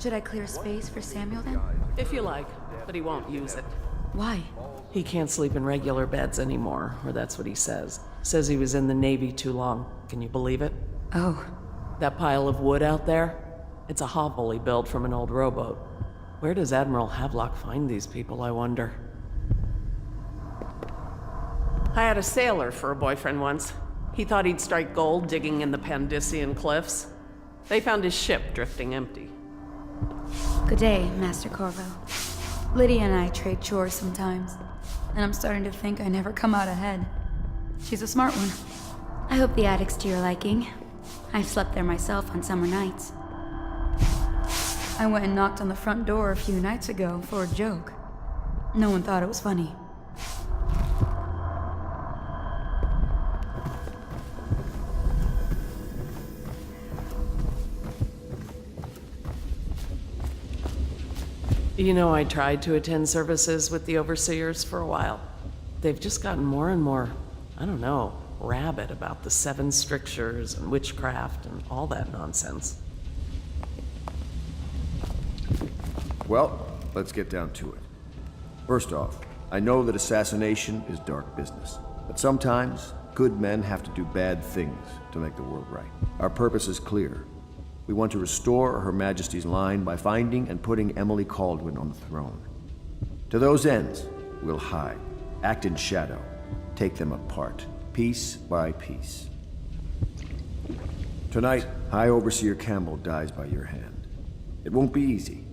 Should I clear space for Samuel then? If you like, but he won't use it. Why? He can't sleep in regular beds anymore, or that's what he says. Says he was in the Navy too long. Can you believe it? Oh. That pile of wood out there? It's a hovel he built from an old rowboat. Where does Admiral Havelock find these people, I wonder? I had a sailor for a boyfriend once. He thought he'd strike gold digging in the Pandician cliffs. They found his ship drifting empty. Good day, Master Corvo. Lydia and I trade chores sometimes, and I'm starting to think I never come out ahead. She's a smart one. I hope the attic's to your liking. I've slept there myself on summer nights. I went and knocked on the front door a few nights ago for a joke. No one thought it was funny. You know, I tried to attend services with the overseers for a while. They've just gotten more and more, I don't know, rabid about the 7 strictures and witchcraft and all that nonsense. Well, let's get down to it. First off, I know that assassination is dark business, but sometimes good men have to do bad things to make the world right. Our purpose is clear. We want to restore Her Majesty's line by finding and putting Emily Kaldwin on the throne. To those ends, we'll hide, act in shadow, take them apart, piece by piece. Tonight, High Overseer Campbell dies by your hand. It won't be easy.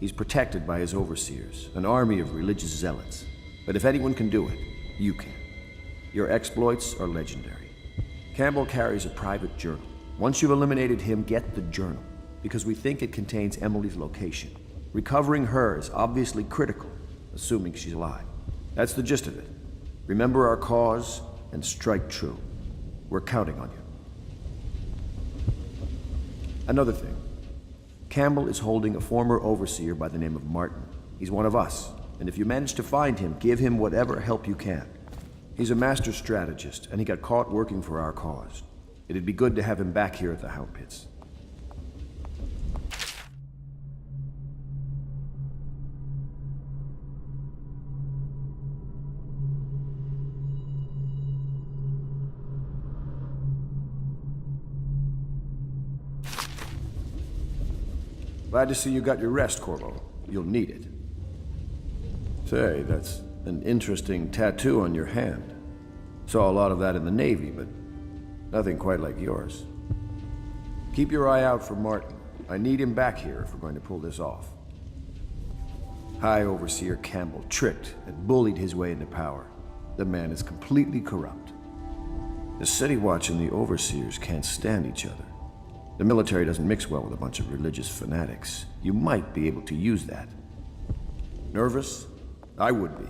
He's protected by his overseers, an army of religious zealots. But if anyone can do it, you can. Your exploits are legendary. Campbell carries a private journal. Once you've eliminated him, get the journal, because we think it contains Emily's location. Recovering her is obviously critical, assuming she's alive. That's the gist of it. Remember our cause and strike true. We're counting on you. Another thing. Campbell is holding a former overseer by the name of Martin. He's one of us, and if you manage to find him, give him whatever help you can. He's a master strategist, and he got caught working for our cause. It'd be good to have him back here at the Hound Pits. Glad to see you got your rest, Corvo. You'll need it. Say, that's an interesting tattoo on your hand. Saw a lot of that in the Navy, but nothing quite like yours. Keep your eye out for Martin. I need him back here if we're going to pull this off. High Overseer Campbell tricked and bullied his way into power. The man is completely corrupt. The City Watch and the Overseers can't stand each other. The military doesn't mix well with a bunch of religious fanatics. You might be able to use that. Nervous? I would be.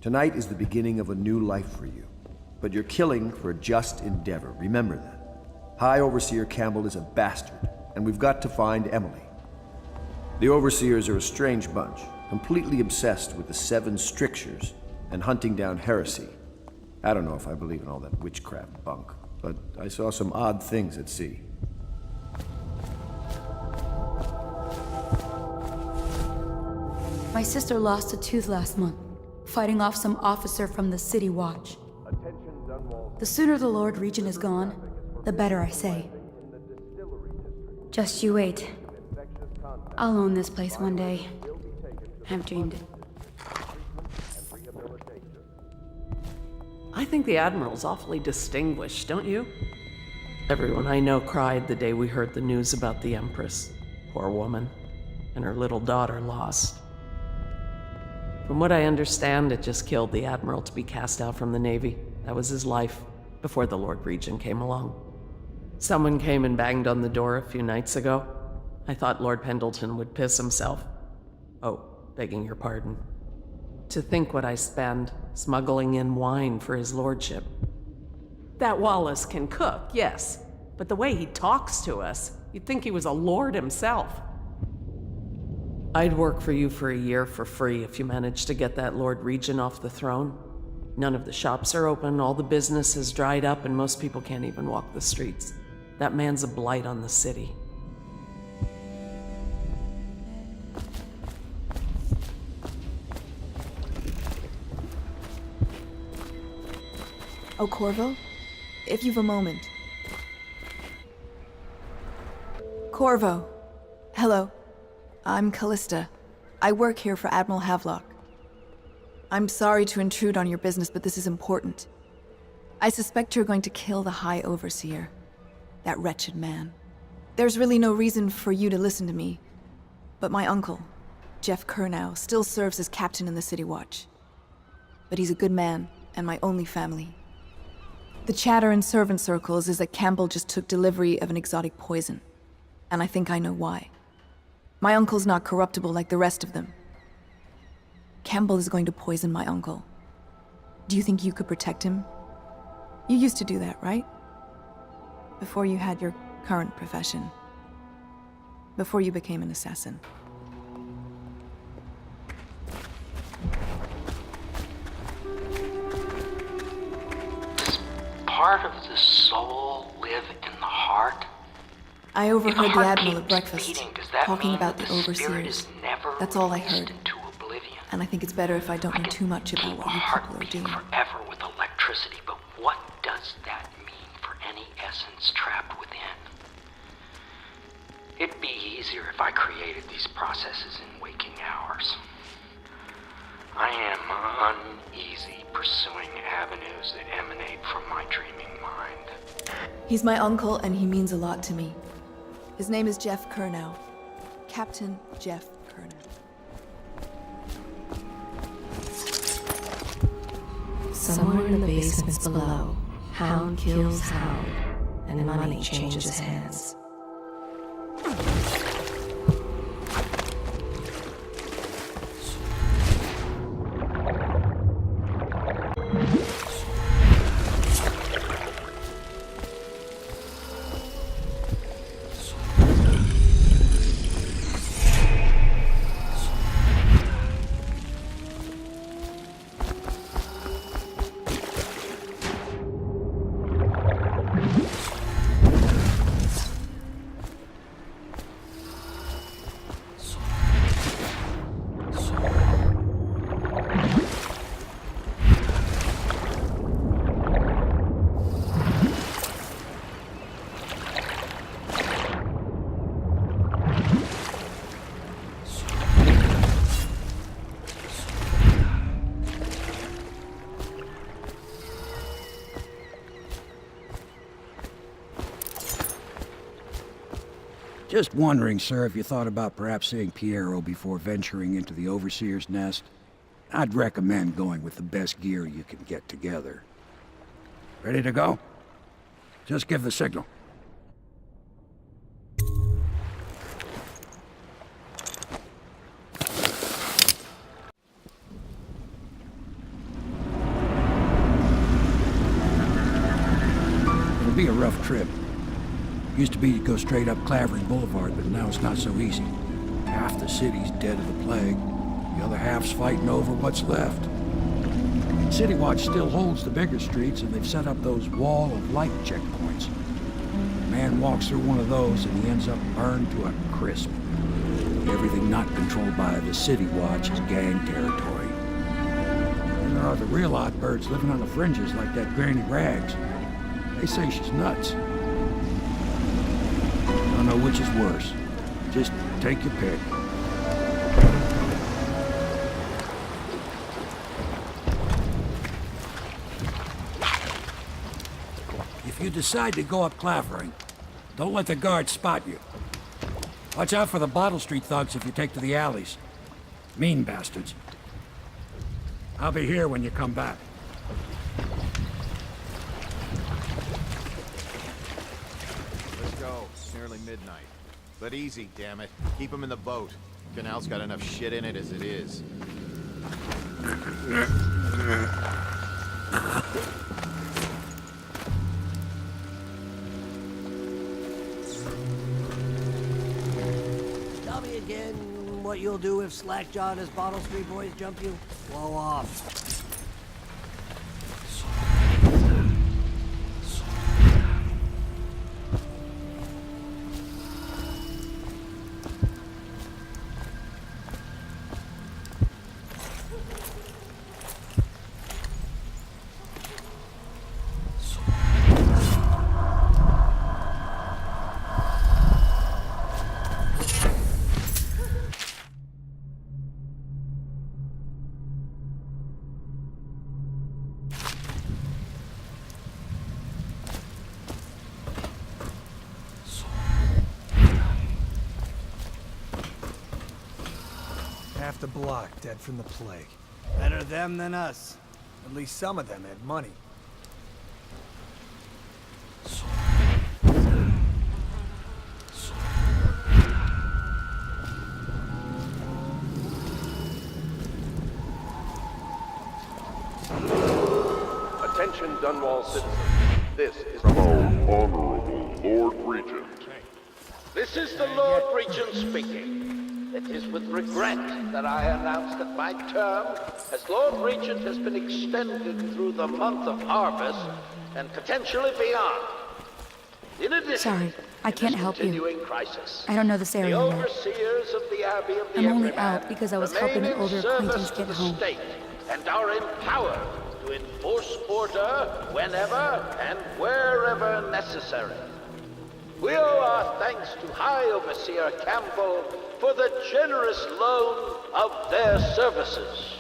Tonight is the beginning of a new life for you. But you're killing for a just endeavor. Remember that. High Overseer Campbell is a bastard, and we've got to find Emily. The Overseers are a strange bunch, completely obsessed with the 7 strictures and hunting down heresy. I don't know if I believe in all that witchcraft bunk, but I saw some odd things at sea. My sister lost a tooth last month, fighting off some officer from the City Watch. The sooner the Lord Regent is gone, the better, I say. Just you wait. I'll own this place one day. I've dreamed it. I think the Admiral's awfully distinguished, don't you? Everyone I know cried the day we heard the news about the Empress. Poor woman. And her little daughter lost. From what I understand, it just killed the Admiral to be cast out from the Navy. That was his life, before the Lord Regent came along. Someone came and banged on the door a few nights ago. I thought Lord Pendleton would piss himself. Oh, begging your pardon. To think what I spend smuggling in wine for his lordship. That Wallace can cook, yes, but the way he talks to us, you'd think he was a lord himself. I'd work for you for a year for free if you managed to get that Lord Regent off the throne. None of the shops are open, all the business has dried up, and most people can't even walk the streets. That man's a blight on the city. Oh, Corvo? If you've a moment. Corvo. Hello. I'm Callista. I work here for Admiral Havelock. I'm sorry to intrude on your business, but this is important. I suspect you're going to kill the High Overseer. That wretched man. There's really no reason for you to listen to me, but my uncle, Jeff Kernow, still serves as captain in the City Watch. But he's a good man, and my only family. The chatter in servant circles is that Campbell just took delivery of an exotic poison, and I think I know why. My uncle's not corruptible like the rest of them. Campbell is going to poison my uncle. Do you think you could protect him? You used to do that, right? Before you had your current profession. Before you became an assassin. Does part of the soul live in the heart? I If overheard the heart Admiral at keeps breakfast beating, does that talking mean about that the spirit Overseers. is never That's all I released heard. into oblivion? And I think it's better if I don't I know can too much about keep what a you heart people are beating doing. forever with electricity, but what does that mean for any essence trapped within? It'd be easier if I created these processes in waking hours. I am uneasy pursuing avenues that emanate from my dreaming mind. He's my uncle, and he means a lot to me. His name is Jeff Kernow. Captain Jeff Kernow. Somewhere in the basements below, Hound kills Hound, and money changes hands. Just wondering, sir, if you thought about perhaps seeing Piero before venturing into the Overseer's nest. I'd recommend going with the best gear you can get together. Ready to go? Just give the signal. It'll be a rough trip. Used to be to go straight up Clavering Boulevard, but now it's not so easy. Half the city's dead of the plague. The other half's fighting over what's left. City Watch still holds the bigger streets, and they've set up those wall of light checkpoints. A man walks through one of those, and he ends up burned to a crisp. Everything not controlled by the City Watch is gang territory. And there are the real odd birds living on the fringes like that Granny Rags. They say she's nuts. I don't know which is worse. Just take your pick. If you decide to go up Clavering, don't let the guards spot you. Watch out for the Bottle Street thugs if you take to the alleys. Mean bastards. I'll be here when you come back. Let's go. It's nearly midnight. But easy, damn it. Keep them in the boat. Canal's got enough shit in it as it is. Tell me again what you'll do if Slackjaw and his Bottle Street boys jump you. Blow off. the block, dead from the plague. Better them than us. At least some of them had money. Attention, Dunwall citizens. This is from our honorable Lord Regent. This is the Lord Regent speaking. It is with regret that I announce that my term as Lord Regent has been extended through the month of harvest and potentially beyond. In addition, Sorry, I can't help you. continuing crisis, I don't know this area the yet. overseers of the Abbey of the I'm only Everyman out because I was helping an remain in older service acquaintance to get the home. state and are empowered to enforce order whenever and wherever necessary. We owe our thanks to High Overseer Campbell for the generous loan of their services.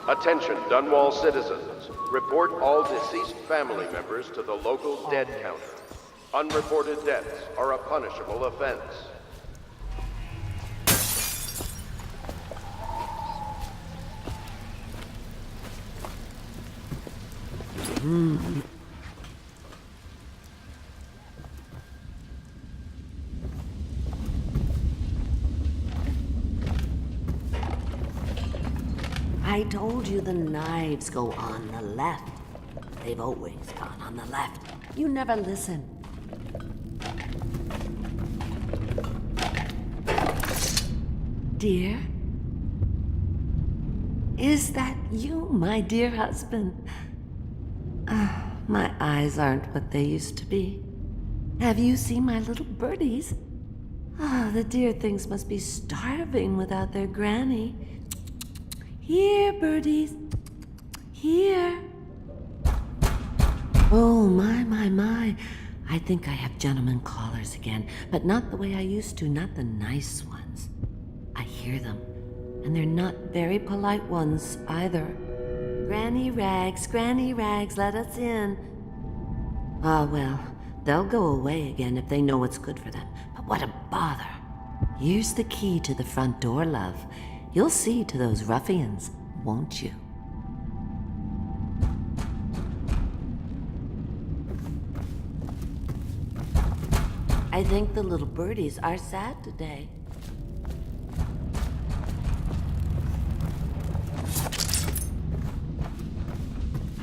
Attention, Dunwall citizens. Report all deceased family members to the local dead counter. Unreported deaths are a punishable offense. I told you the knives go on the left. They've always gone on the left. You never listen. Dear? Is that you, my dear husband? My eyes aren't what they used to be. Have you seen my little birdies? The dear things must be starving without their granny. Here, birdies. Here. Oh, my. I think I have gentlemen callers again, but not the way I used to, not the nice ones. I hear them, and they're not very polite ones either. Granny Rags, let us in. Ah, well, they'll go away again if they know what's good for them. But what a bother. Here's the key to the front door, love. You'll see to those ruffians, won't you? I think the little birdies are sad today.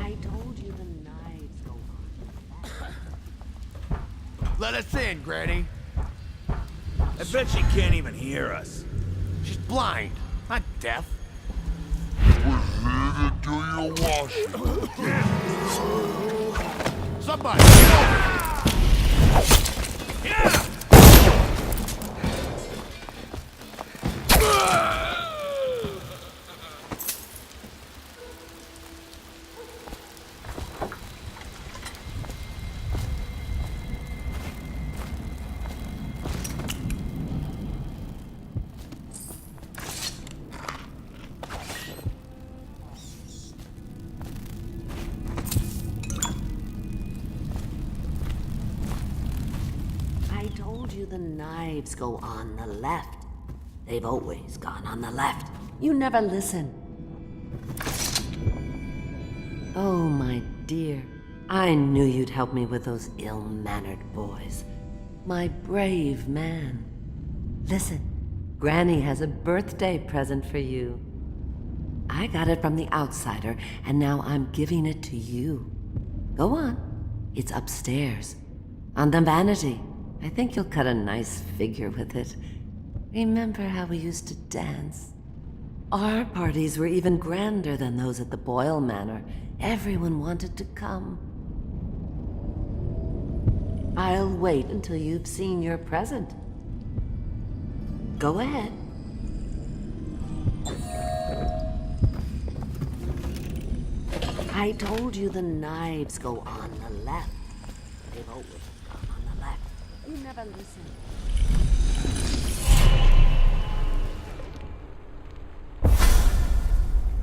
I told you the knives go on. Let us in, Granny. I bet she can't even hear us. She's blind, not deaf. We're here to do your washing. Somebody, get over here! Yeah! I told you the knives go on the left. They've always gone on the left. You never listen. Oh, my dear. I knew you'd help me with those ill-mannered boys. My brave man. Listen, Granny has a birthday present for you. I got it from the outsider, and now I'm giving it to you. Go on. It's upstairs. On the vanity. I think you'll cut a nice figure with it. Remember how we used to dance? Our parties were even grander than those at the Boyle Manor. Everyone wanted to come. I'll wait until you've seen your present. Go ahead. I told you the knives go on the left. They've always gone on the left. You never listen.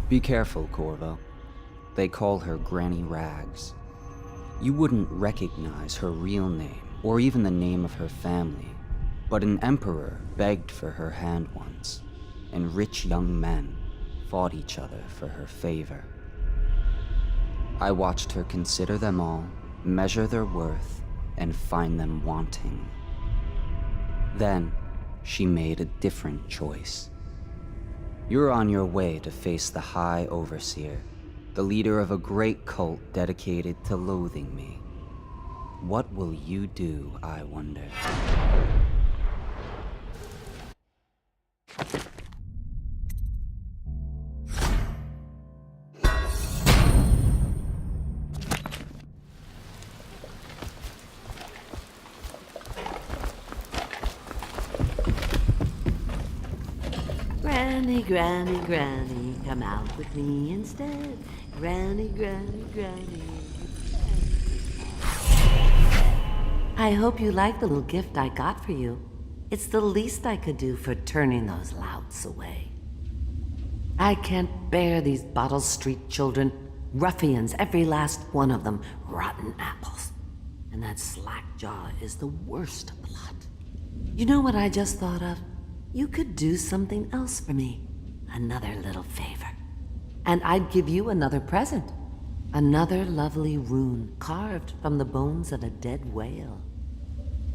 Be careful, Corvo. They call her Granny Rags. You wouldn't recognize her real name, or even the name of her family, but an emperor begged for her hand once, and rich young men fought each other for her favor. I watched her consider them all, measure their worth, and find them wanting. Then, she made a different choice. You're on your way to face the High Overseer, the leader of a great cult dedicated to loathing me. What will you do, I wonder? Granny, Granny, Granny, come out with me instead. Granny, Granny, Granny. I hope you like the little gift I got for you. It's the least I could do for turning those louts away. I can't bear these Bottle Street children. Ruffians, every last one of them. Rotten apples. And that slack-jaw is the worst lot. You know what I just thought of? You could do something else for me. Another little favor. And I'd give you another present. Another lovely rune carved from the bones of a dead whale.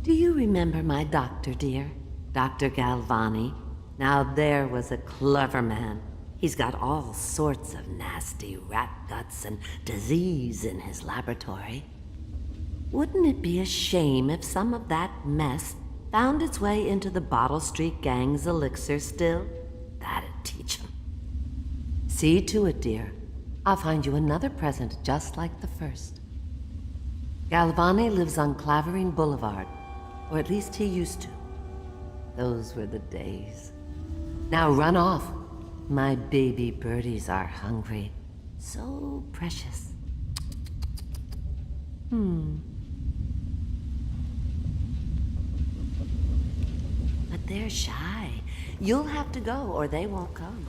Do you remember my doctor, dear? Dr. Galvani? Now there was a clever man. He's got all sorts of nasty rat guts and disease in his laboratory. Wouldn't it be a shame if some of that mess found its way into the Bottle Street Gang's elixir still? That'd teach him. See to it, dear. I'll find you another present just like the first. Galvani lives on Clavering Boulevard, or at least he used to. Those were the days. Now run off. My baby birdies are hungry. So precious. But they're shy. You'll have to go, or they won't come.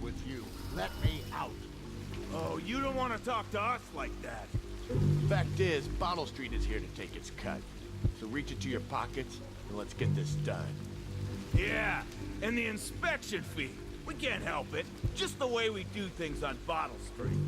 With you. Let me out. Oh, you don't want to talk to us like that. Fact is, Bottle Street is here to take its cut. So reach into your pockets and let's get this done. Yeah, and the inspection fee. We can't help it. Just the way we do things on Bottle Street.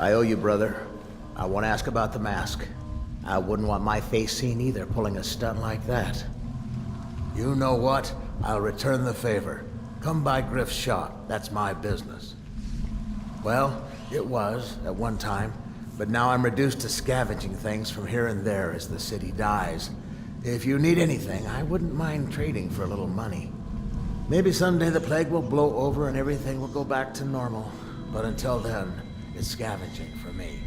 I owe you, brother. I want to ask about the mask. I wouldn't want my face seen either, pulling a stunt like that. You know what? I'll return the favor. Come by Griff's shop. That's my business. Well, it was, at one time, but now I'm reduced to scavenging things from here and there as the city dies. If you need anything, I wouldn't mind trading for a little money. Maybe someday the plague will blow over and everything will go back to normal. But until then, it's scavenging for me.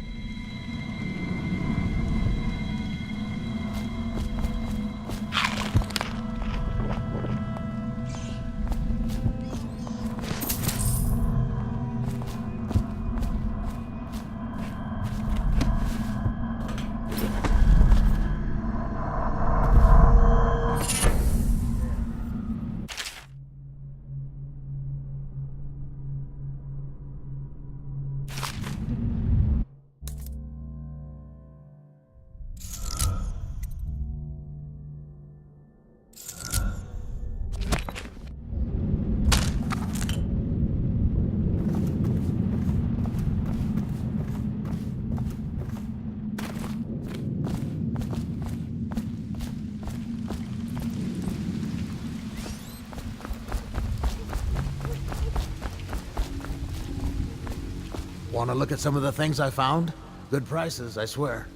Want to look at some of the things I found? Good prices, I swear.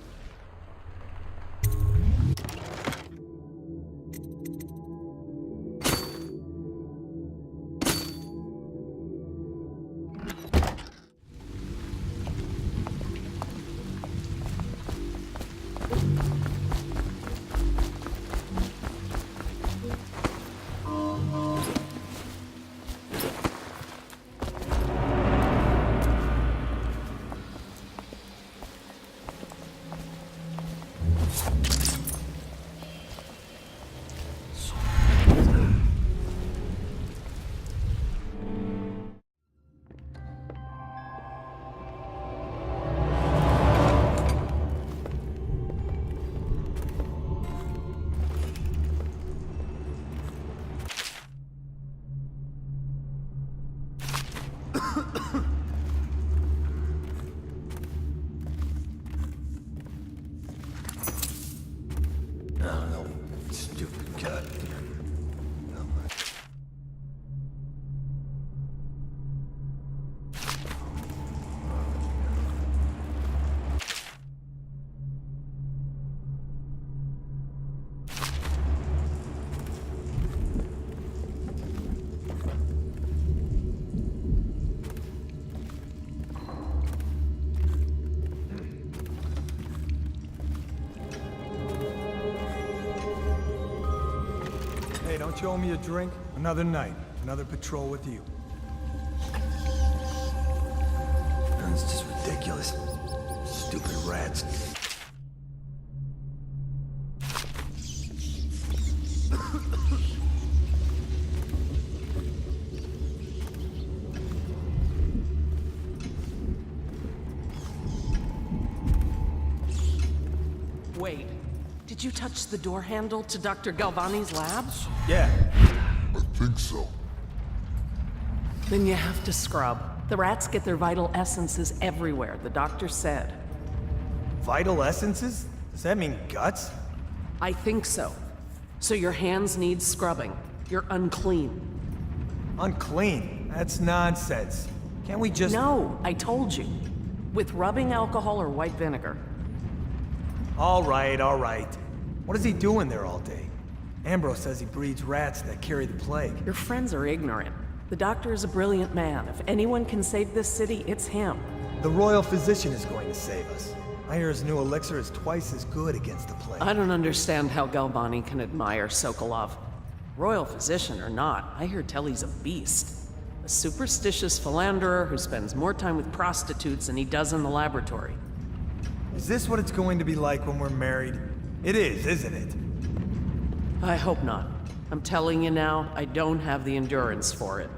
Hey, don't you owe me a drink? Another night, another patrol with you. That's just ridiculous. Stupid rats. Wait, did you touch the door handle to Dr. Galvani's labs? Yeah. I think so. Then you have to scrub. The rats get their vital essences everywhere, the doctor said. Vital essences? Does that mean guts? I think so. So your hands need scrubbing. You're unclean. Unclean? That's nonsense. Can't we just... No, I told you. With rubbing alcohol or white vinegar. All right, all right. What is he doing there all day? Ambrose says he breeds rats that carry the plague. Your friends are ignorant. The doctor is a brilliant man. If anyone can save this city, it's him. The royal physician is going to save us. I hear his new elixir is twice as good against the plague. I don't understand how Galvani can admire Sokolov. Royal physician or not, I hear tell he's a beast. A superstitious philanderer who spends more time with prostitutes than he does in the laboratory. Is this what it's going to be like when we're married? It is, isn't it? I hope not. I'm telling you now, I don't have the endurance for it.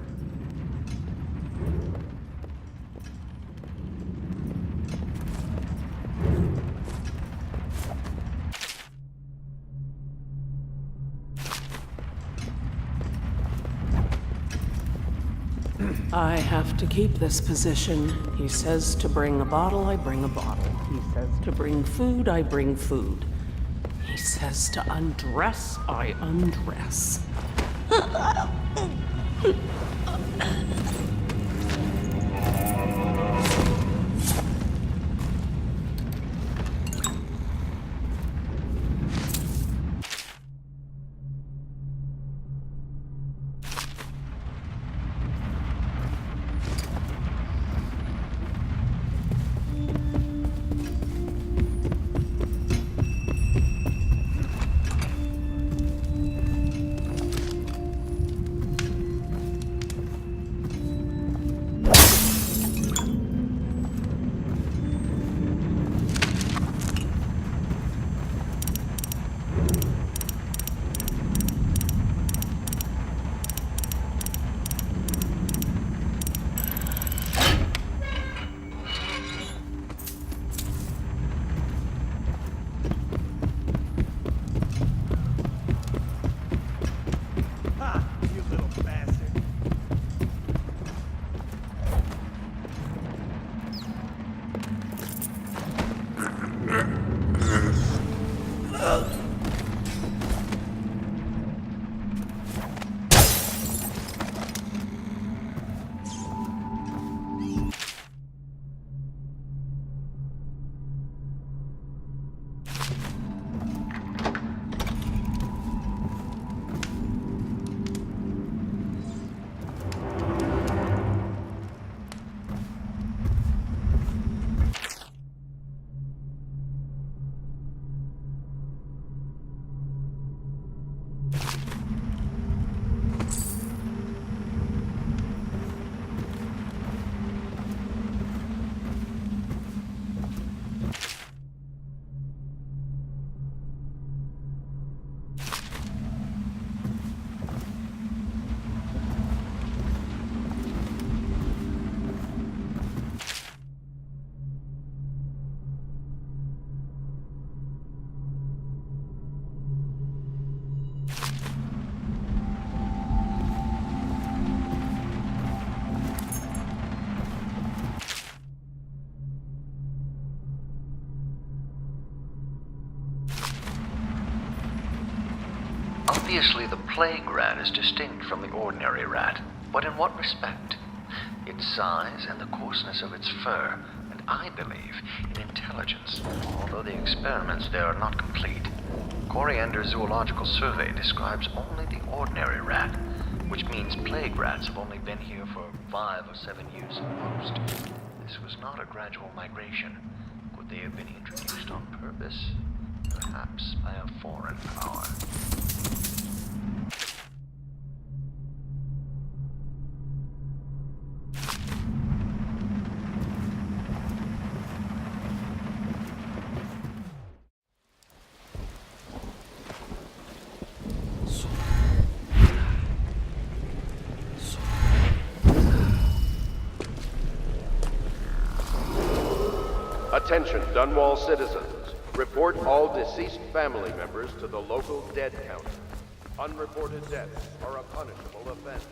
I have to keep this position. He says to bring a bottle, I bring a bottle. He says to bring food, I bring food. He says to undress, I undress. Obviously, the plague rat is distinct from the ordinary rat, but in what respect? Its size and the coarseness of its fur, and I believe in intelligence, although the experiments there are not complete. Coriander's zoological survey describes only the ordinary rat, which means plague rats have only been here for 5 or 7 years at most. This was not a gradual migration. Could they have been introduced on purpose? Perhaps by a foreign power. Attention, Dunwall citizens. Report all deceased family members to the local dead counter. Unreported deaths are a punishable offense.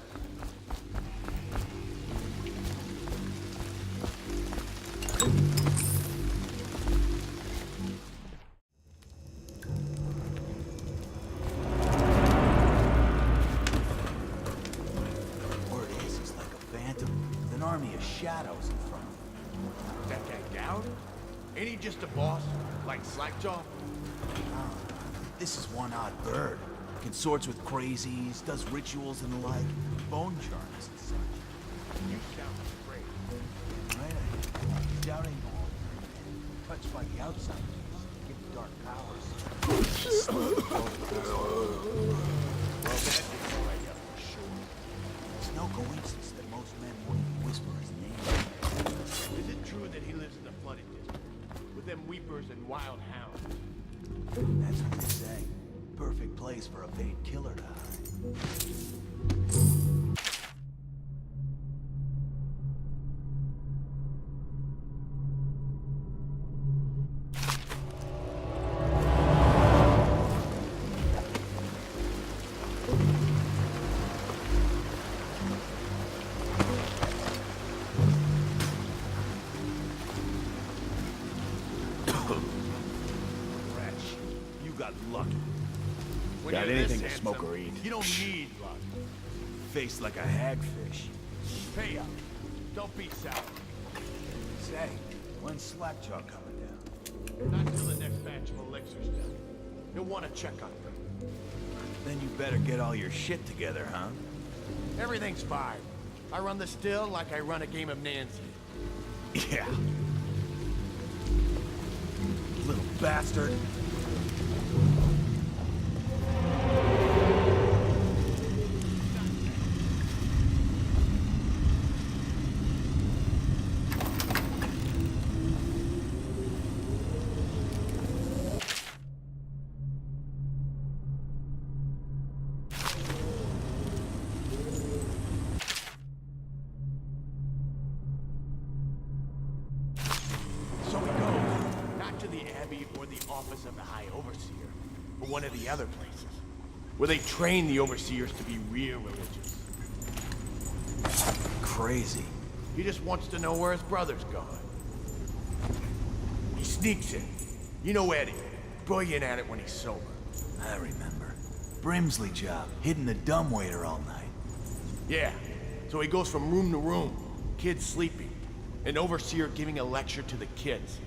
Word is, he's like a phantom with an army of shadows in front of him. That guy down? Ain't he just a boss? Like Slackjaw? This is one odd bird. Consorts with crazies, does rituals and the like, bone charms and such. You sound great. Right? Doubting all. Touched by the outsiders, given dark powers. Well, that is right up for sure. It's no coincidence that most men wouldn't whisper his name. Is it true that he lives in the flooded district? With them weepers and wild hounds? That's what they say. Perfect place for a paid killer to hide. Lucky. When Got you're anything this to smoke handsome, or eat? You don't need luck. Face like a hagfish. Pay up. Don't be sour. Say, when's Slackjaw coming down? Not till the next batch of elixirs done. You'll want to check on them. Then you better get all your shit together, huh? Everything's fine. I run the still like I run a game of Nancy. Yeah. Little bastard. So we go, not to the Abbey or the office of the High Overseer, but one of the other places, where they train the Overseers to be real religious. Crazy. He just wants to know where his brother's gone. He sneaks in. You know Eddie, brilliant at it when he's sober. I remember. Brimsley job, hidden the dumbwaiter all night. Yeah, so he goes from room to room, kids sleeping, an overseer giving a lecture to the kids.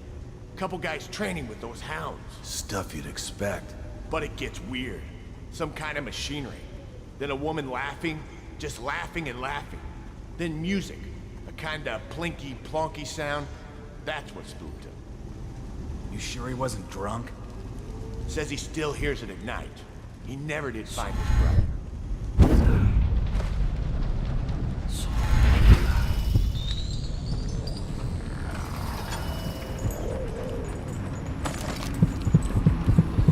Couple guys training with those hounds. Stuff you'd expect. But it gets weird. Some kind of machinery. Then a woman laughing, just laughing and laughing. Then music, a kind of plinky, plonky sound. That's what spooked him. You sure he wasn't drunk? Says he still hears it at night. He never did find his brother.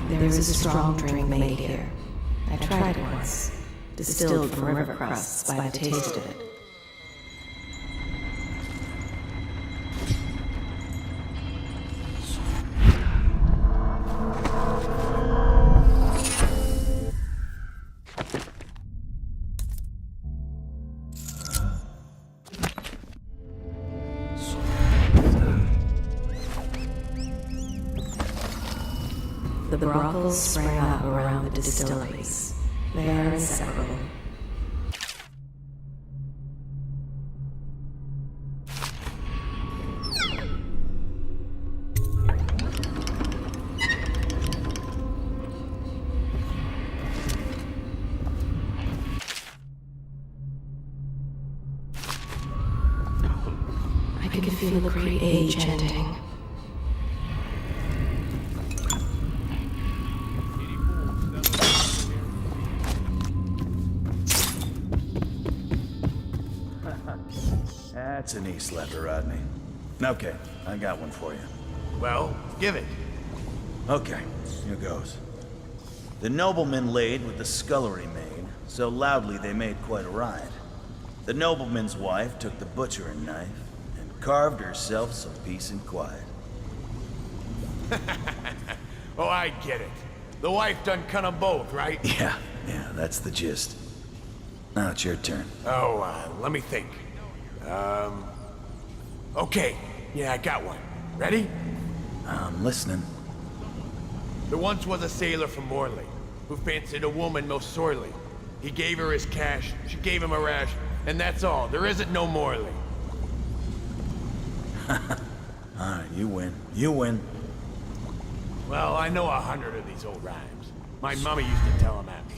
There is a strong drink made here. I tried it once, distilled from river crusts by the taste of it. The brothels sprang up around the distilleries. They are inseparable. I can feel the great age ending. That's a knee slapper, Rodney. Okay, I got one for you. Well, give it. Okay, here goes. The nobleman laid with the scullery maid, so loudly they made quite a riot. The nobleman's wife took the butchering knife and carved herself some peace and quiet. Oh, I get it. The wife done kind of both, right? Yeah, that's the gist. Now it's your turn. Oh, let me think. Okay. Yeah, I got one. Ready? I'm listening. There once was a sailor from Morley who fancied a woman most sorely. He gave her his cash, she gave him a rash, and that's all. There isn't no Morley. Alright, you win. You win. Well, I know 100 of these old rhymes. My mama used to tell them at me.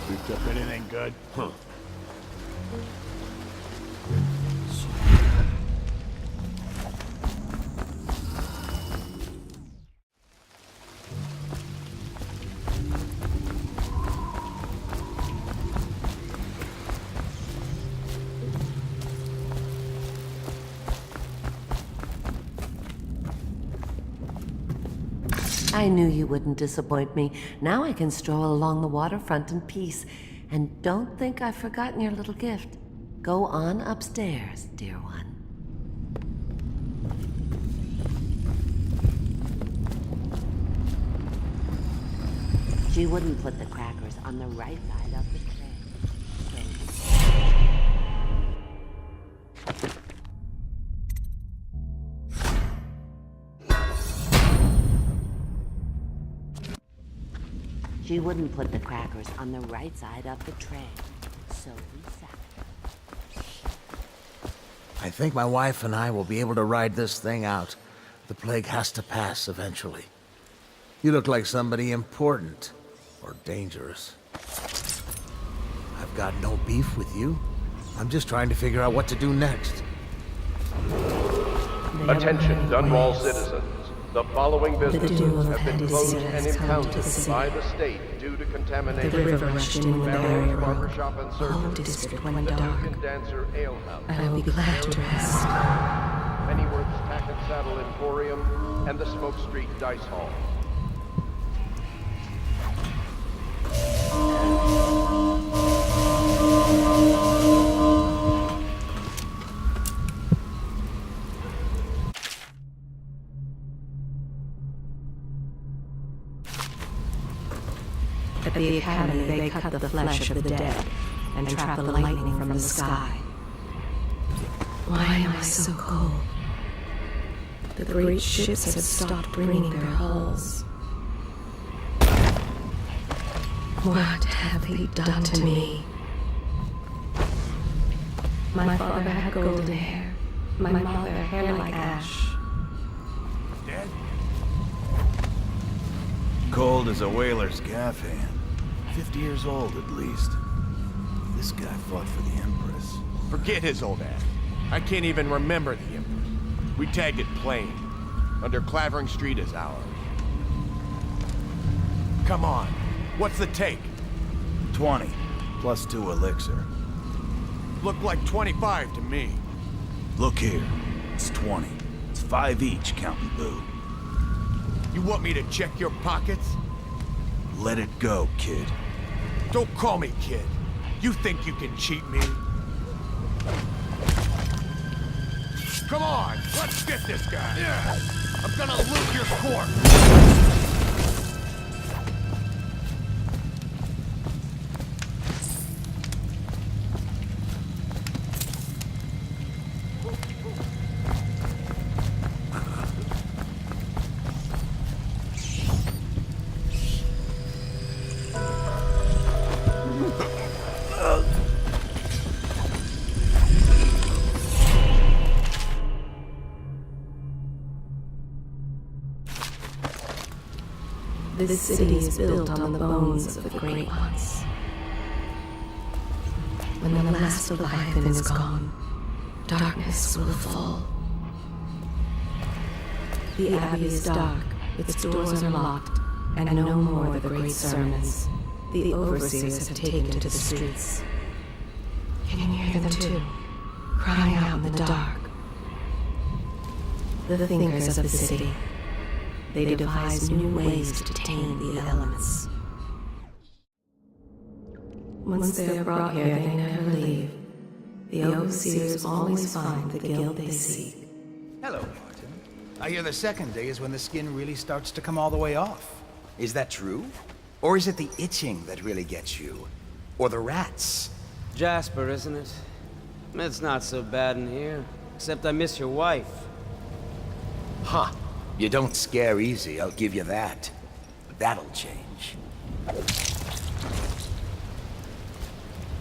Picked up anything good? Huh. I knew you wouldn't disappoint me. Now I can stroll along the waterfront in peace. And don't think I've forgotten your little gift. Go on upstairs, dear one. She wouldn't put the crackers on the right side of the tray. She wouldn't put the crackers on the right side of the tray, so we sacked her. I think my wife and I will be able to ride this thing out. The plague has to pass eventually. You look like somebody important. Or dangerous. I've got no beef with you. I'm just trying to figure out what to do next. Attention, Dunwall citizens. The following businesses have been closed and impounded by the state due to contamination. The river rushed in when the barrier broke. Barbershop and The whole surgery. district went dark. American Dancer Ale House. I will be glad to rest. Pennyworth's Tack and Saddle Emporium and the Smoke Street Dice Hall. At the Academy, they cut the flesh of the dead and trap the lightning from the sky. Why am I so cold? The great ships have stopped bringing their hulls. What have they done to me? My father had golden hair. My mother hair like ash. Dead? Cold as a whaler's gaff hand. 50 years old at least. This guy fought for the Empress. Forget his old ass. I can't even remember the Empress. We tagged it plain. Under Clavering Street is ours. Come on. What's the take? 20, plus 2 elixir. Looked like 25 to me. Look here, it's 20. It's 5 each, counting boo. You want me to check your pockets? Let it go, kid. Don't call me kid. You think you can cheat me? Come on, let's get this guy. Yeah. I'm gonna loot your corpse. This city is built on the bones of the Great Ones. When the last Leviathan is gone, darkness will fall. The Abbey is dark, its doors are locked, and no more of the great sermons. The overseers have taken to the streets. Can you hear them too, crying out in the dark? The thinkers of the city. They devise new ways to tame the elements. Once they are brought here, they never leave. The overseers always find the guild they seek. Hello, Martin. I hear the second day is when the skin really starts to come all the way off. Is that true? Or is it the itching that really gets you? Or the rats? Jasper, isn't it? It's not so bad in here. Except I miss your wife. Huh. You don't scare easy, I'll give you that. But that'll change.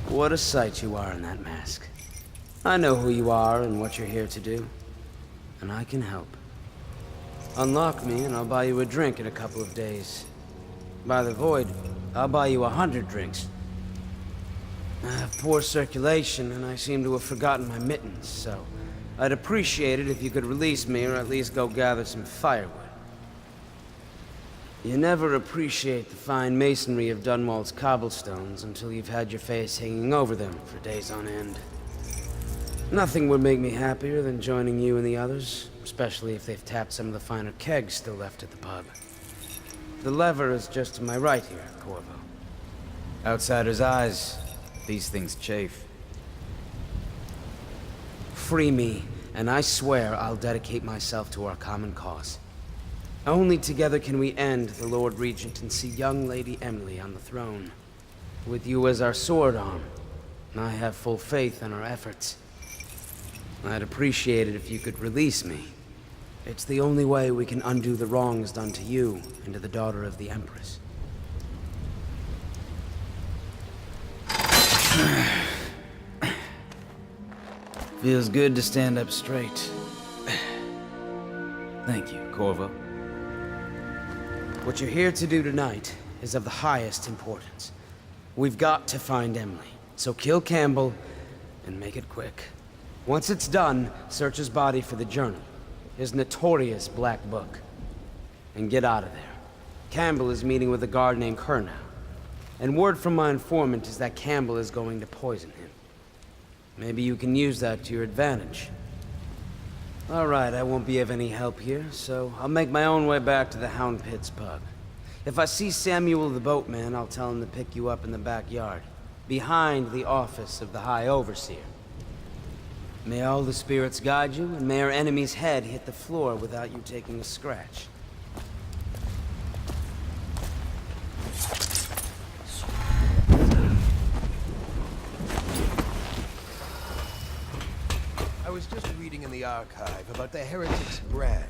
What a sight you are in that mask. I know who you are and what you're here to do. And I can help. Unlock me and I'll buy you a drink in a couple of days. By the Void, I'll buy you 100 drinks. I have poor circulation and I seem to have forgotten my mittens, so I'd appreciate it if you could release me or at least go gather some firewood. You never appreciate the fine masonry of Dunwall's cobblestones until you've had your face hanging over them for days on end. Nothing would make me happier than joining you and the others, especially if they've tapped some of the finer kegs still left at the pub. The lever is just to my right here, Corvo. Outsider's eyes, these things chafe. Free me, and I swear I'll dedicate myself to our common cause. Only together can we end the Lord Regent and see young Lady Emily on the throne. With you as our sword arm, I have full faith in our efforts. I'd appreciate it if you could release me. It's the only way we can undo the wrongs done to you and to the daughter of the Empress. Feels good to stand up straight. Thank you, Corvo. What you're here to do tonight is of the highest importance. We've got to find Emily, so kill Campbell and make it quick. Once it's done, search his body for the journal, his notorious black book, and get out of there. Campbell is meeting with a guard named Kernow, and word from my informant is that Campbell is going to poison him. Maybe you can use that to your advantage. All right, I won't be of any help here, so I'll make my own way back to the Hound Pits pub. If I see Samuel the boatman, I'll tell him to pick you up in the backyard, behind the office of the High Overseer. May all the spirits guide you, and may our enemy's head hit the floor without you taking a scratch. I was just reading in the archive about the Heretic's brand.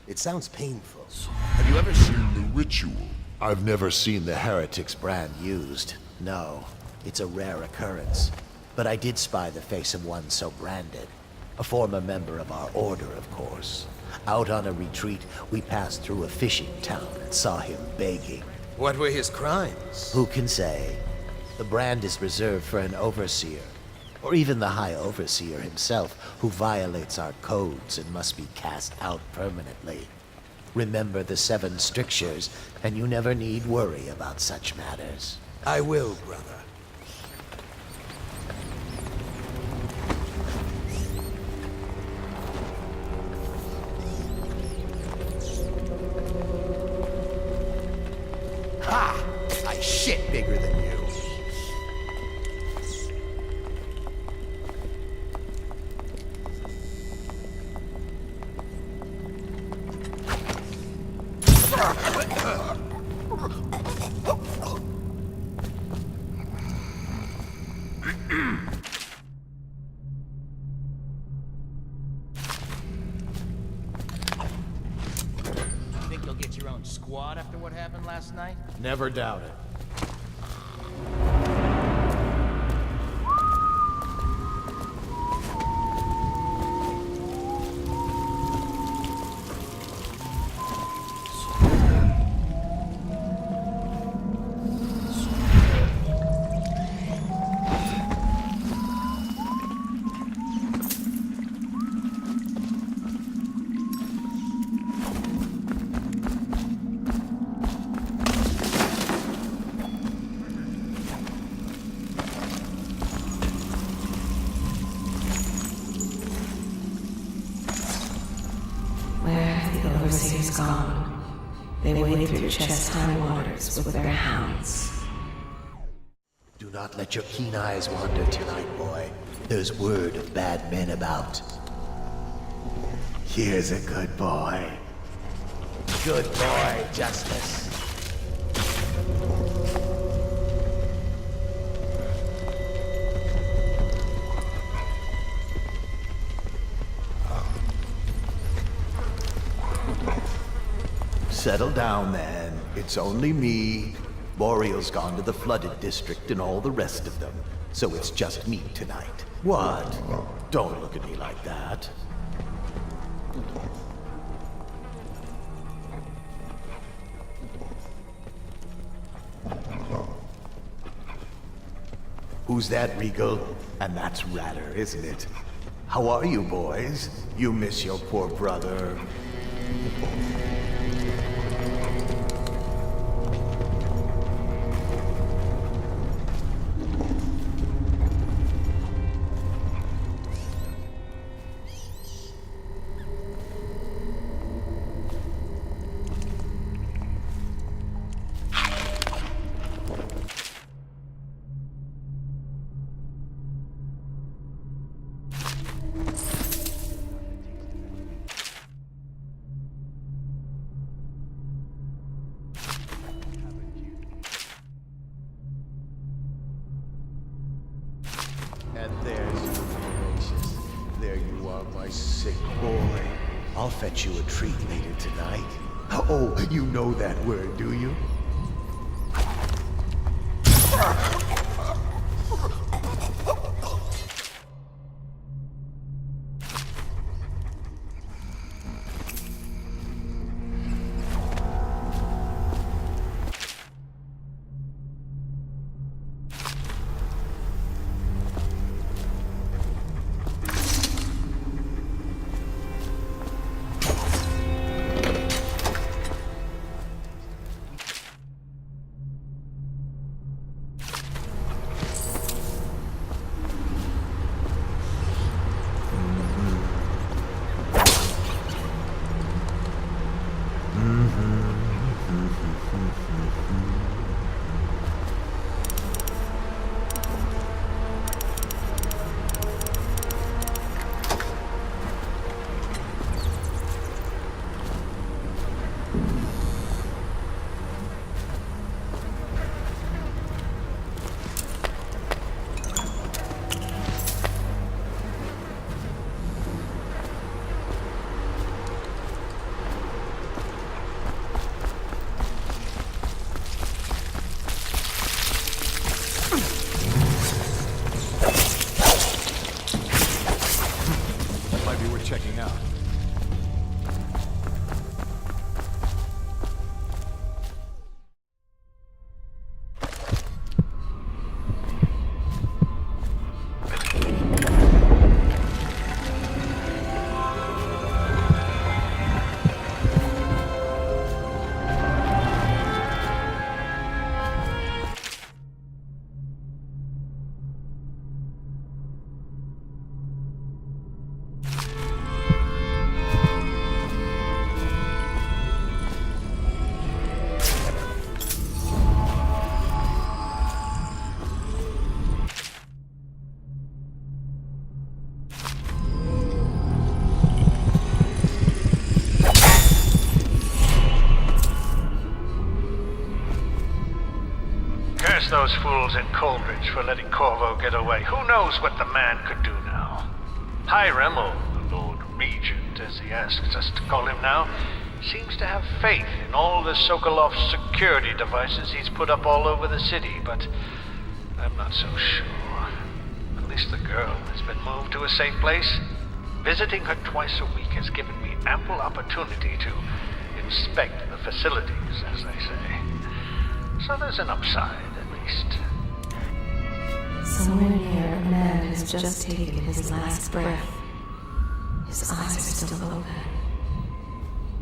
It sounds painful. Have you ever seen the ritual? I've never seen the Heretic's brand used. No, it's a rare occurrence. But I did spy the face of one so branded. A former member of our order, of course. Out on a retreat, we passed through a fishing town and saw him begging. What were his crimes? Who can say? The brand is reserved for an overseer. Or even the High Overseer himself, who violates our codes and must be cast out permanently. Remember the 7 strictures, and you never need worry about such matters. I will, brother. Ha! I shit bigger than you. Think you'll get your own squad after what happened last night? Never doubt it. Where have the overseers gone? They wade through chest-high waters with their hounds. Do not let your keen eyes wander tonight, boy. There's word of bad men about. Here's a good boy. Good boy, Justice. Settle down, then. It's only me. Boreal's gone to the flooded district and all the rest of them. So it's just me tonight. What? Don't look at me like that. Who's that, Regal? And that's Ratter, isn't it? How are you, boys? You miss your poor brother. And there's you, gracious. There you are, my sick boy. I'll fetch you a treat later tonight. Oh, you know that word, do you? Checking out. Curse those fools in Coldridge for letting Corvo get away. Who knows what the man could do now? Hiram, or the Lord Regent, as he asks us to call him now, seems to have faith in all the Sokolov's security devices he's put up all over the city, but I'm not so sure. At least the girl has been moved to a safe place. Visiting her twice a week has given me ample opportunity to inspect the facilities, as they say. So there's an upside, at least. Somewhere near, a man has just taken his last breath. His eyes are still open.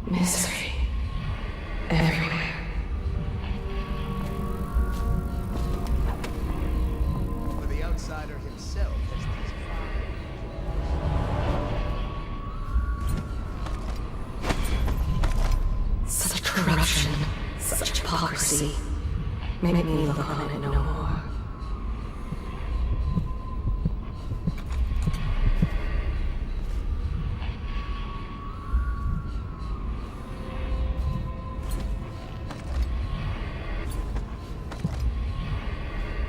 Misery everywhere. For the outsider himself has these Such corruption, such hypocrisy. Make me look on it no more.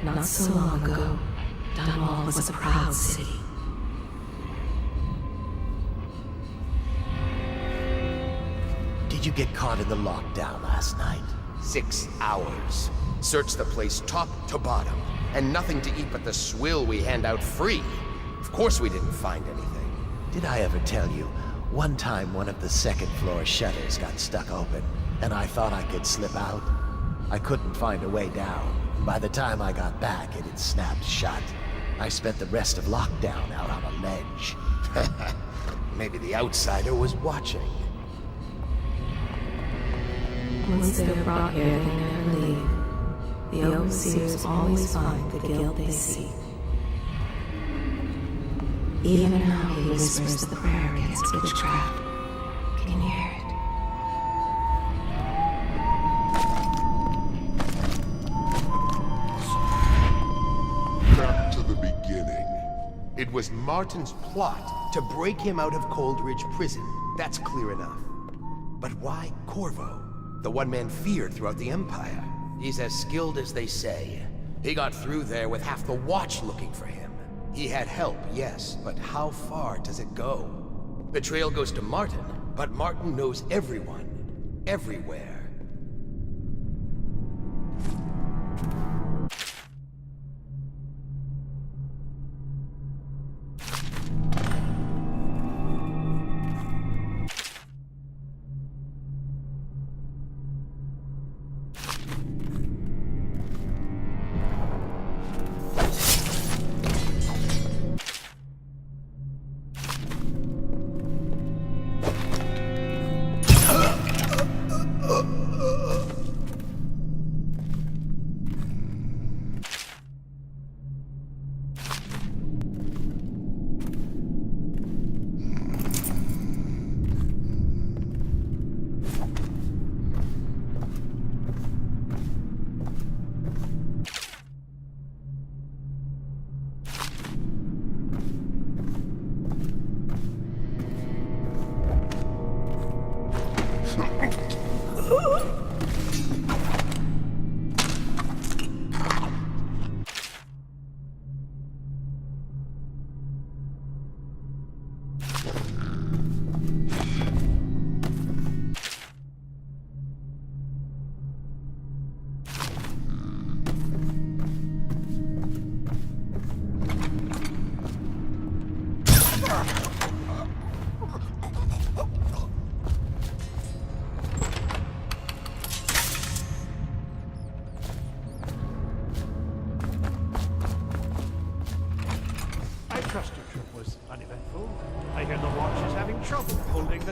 Not so long ago, Dunwall was a proud city. Did you get caught in the lockdown last night? 6 hours. Searched the place top to bottom, and nothing to eat but the swill we hand out free. Of course we didn't find anything. Did I ever tell you, one time one of the second floor shutters got stuck open, and I thought I could slip out? I couldn't find a way down. By the time I got back, it had snapped shut. I spent the rest of lockdown out on a ledge. Maybe the outsider was watching. Once they're brought here, they never leave. The overseers always find the guilt they seek. Even now he whispers the prayer against witchcraft. Can you hear it? Back to the beginning. It was Martin's plot To break him out of Coldridge Prison. That's clear enough. But why Corvo? The one man feared throughout the Empire. He's as skilled as they say. He got through there with half the Watch looking for him. He had help, yes, but how far does it go? The trail goes to Martin, but Martin knows everyone, everywhere.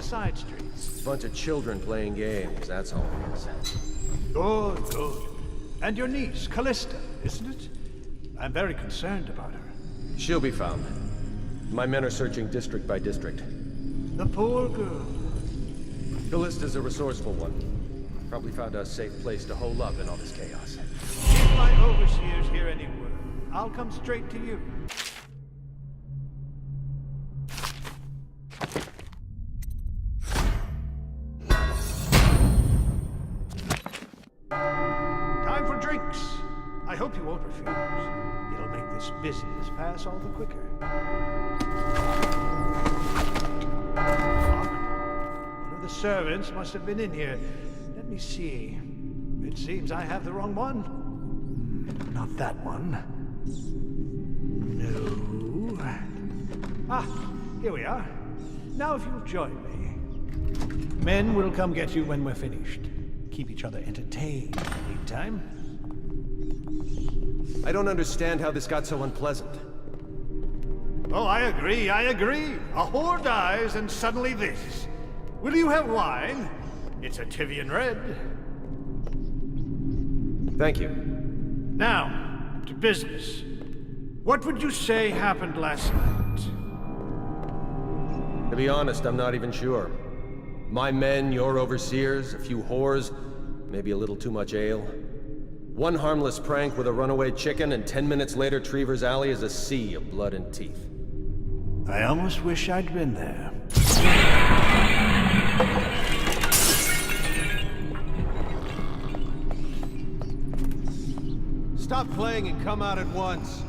Side streets. Bunch of children playing games, that's all it is. Good, good. And your niece, Callista, isn't it? I'm very concerned about her. She'll be found. My men are searching district by district. The poor girl. Callista's a resourceful one. Probably found a safe place to hole up in all this chaos. If my overseers hear any word, I'll come straight to you. Time for drinks. I hope you less business pass all the quicker. One of the servants must have been in here. Let me see. It seems I have the wrong one. Not that one. No. Ah, here we are. Now if you'll join me. Men will come get you when we're finished. Keep each other entertained in the meantime. I don't understand how this got so unpleasant. Oh, I agree. A whore dies and suddenly this. Will you have wine? It's a Tivian red. Thank you. Now, to business. What would you say happened last night? To be honest, I'm not even sure. My men, your overseers, a few whores, maybe a little too much ale. One harmless prank with a runaway chicken, and 10 minutes later, Trevor's Alley is a sea of blood and teeth. I almost wish I'd been there. Stop playing and come out at once.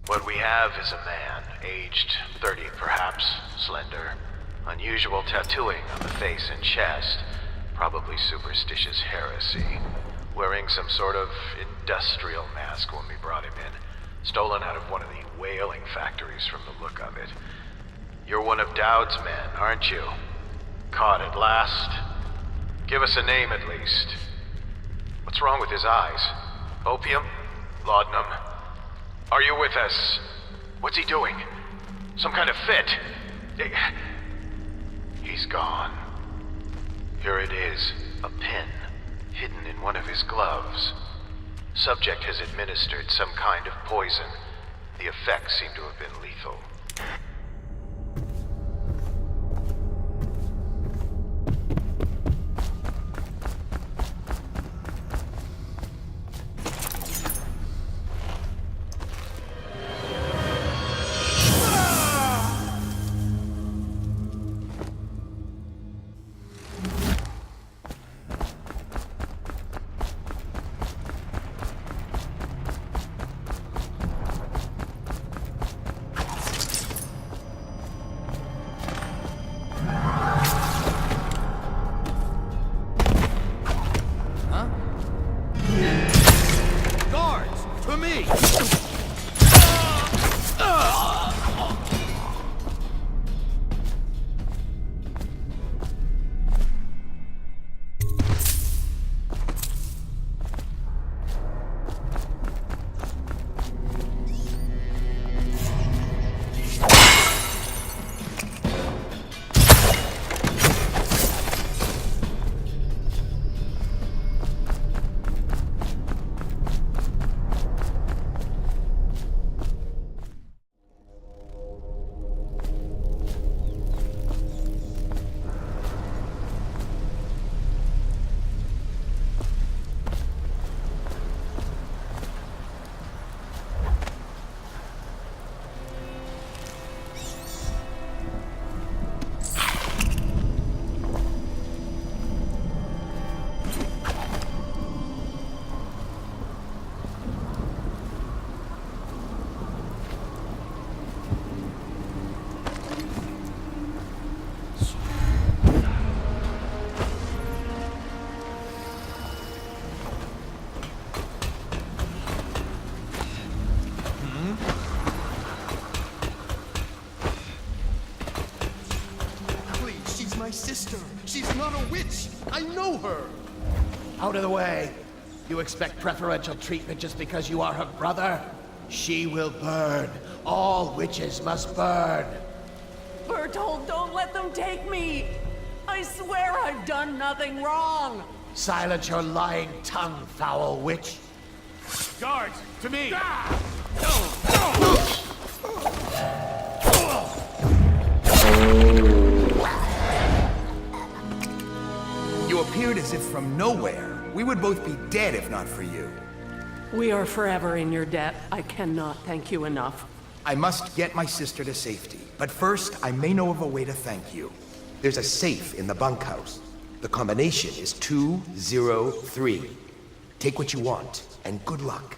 What we have is a man, aged 30 perhaps, slender, unusual tattooing on the face and chest, probably superstitious heresy, wearing some sort of industrial mask when we brought him in, stolen out of one of the whaling factories from the look of it. You're one of Dowd's men, aren't you? Caught at last? Give us a name at least. What's wrong with his eyes? Opium? Laudanum? Are you with us? What's he doing? Some kind of fit? He's gone. Here it is, a pin, hidden in one of his gloves. Subject has administered some kind of poison. The effects seem to have been lethal. my sister. She's not a witch. I know her. Out of the way. You expect preferential treatment just because you are her brother? She will burn. All witches must burn. Bertold, don't let them take me! I swear I've done nothing wrong! Silence your lying tongue, foul witch. Guards, to me! You appeared as if from nowhere. We would both be dead if not for you. We are forever in your debt. I cannot thank you enough. I must get my sister to safety, but first I may know of a way to thank you. There's a safe in the bunkhouse. The combination is 203. Take what you want, and good luck.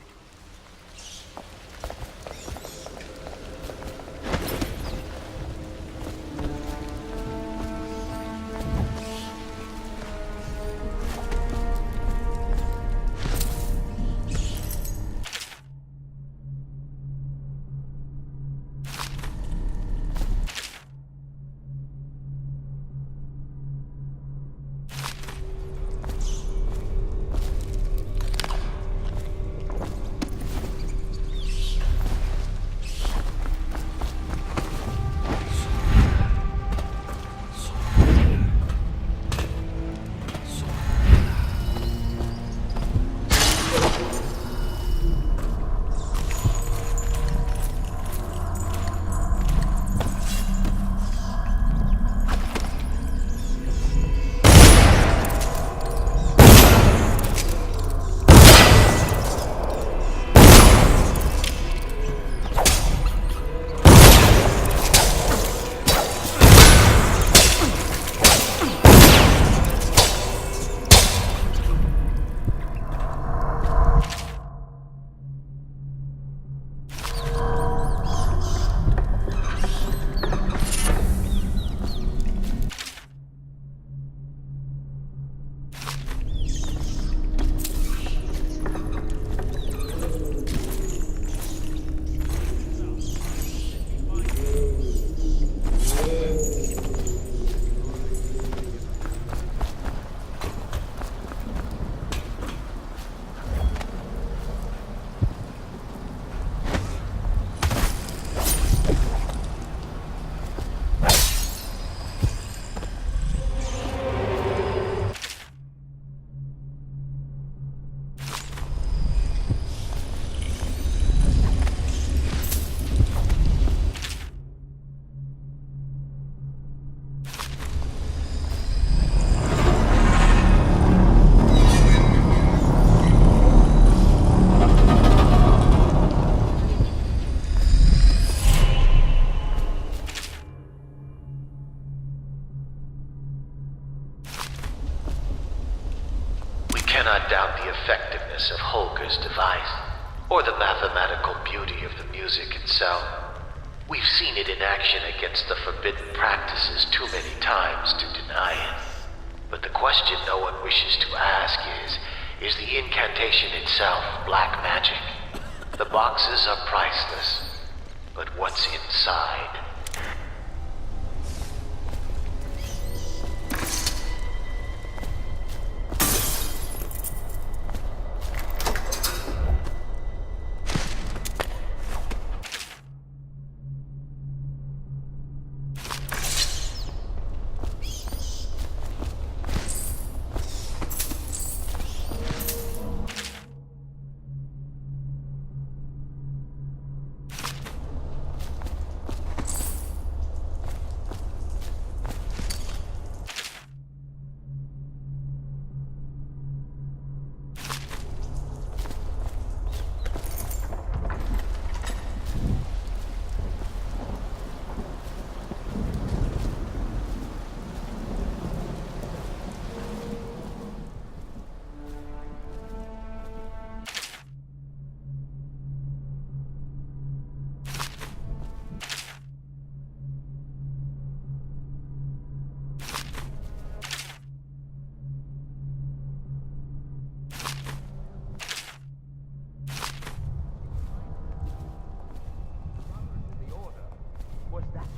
Cannot doubt the effectiveness of Holger's device, or the mathematical beauty of the music itself. We've seen it in action against the forbidden practices too many times to deny it. But the question no one wishes to ask is the incantation itself black magic? The boxes are priceless, but what's inside?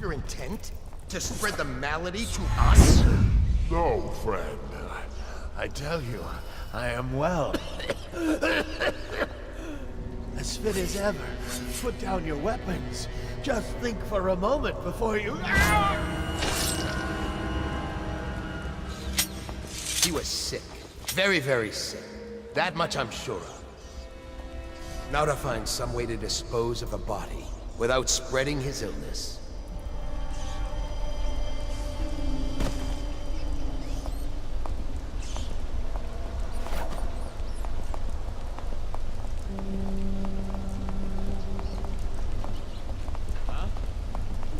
Your intent? To spread the malady to us? No, friend. I tell you, I am well. As fit as ever. Put down your weapons. Just think for a moment before you... He was sick. Very, very sick. That much I'm sure of. Now to find some way to dispose of the body without spreading his illness.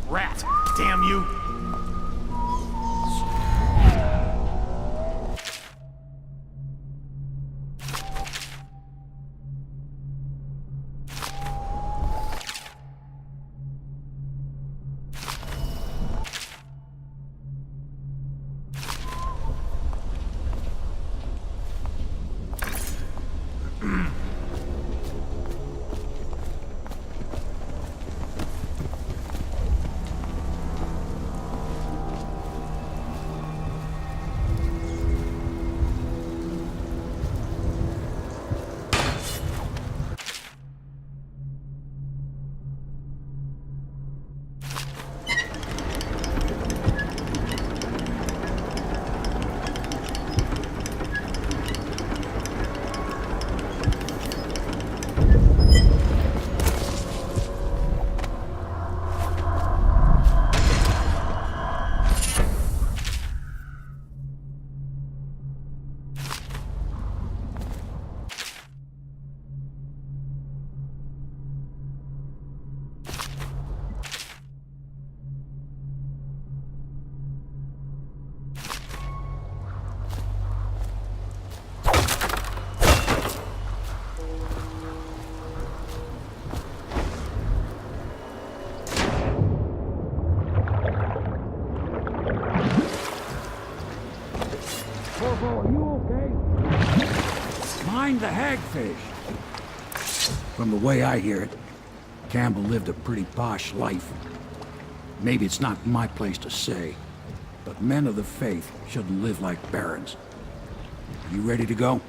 Rat! Damn you! Are you okay? Mind the hagfish. From the way I hear it, Campbell lived a pretty posh life. Maybe it's not my place to say, but men of the faith shouldn't live like barons. Are you ready to go?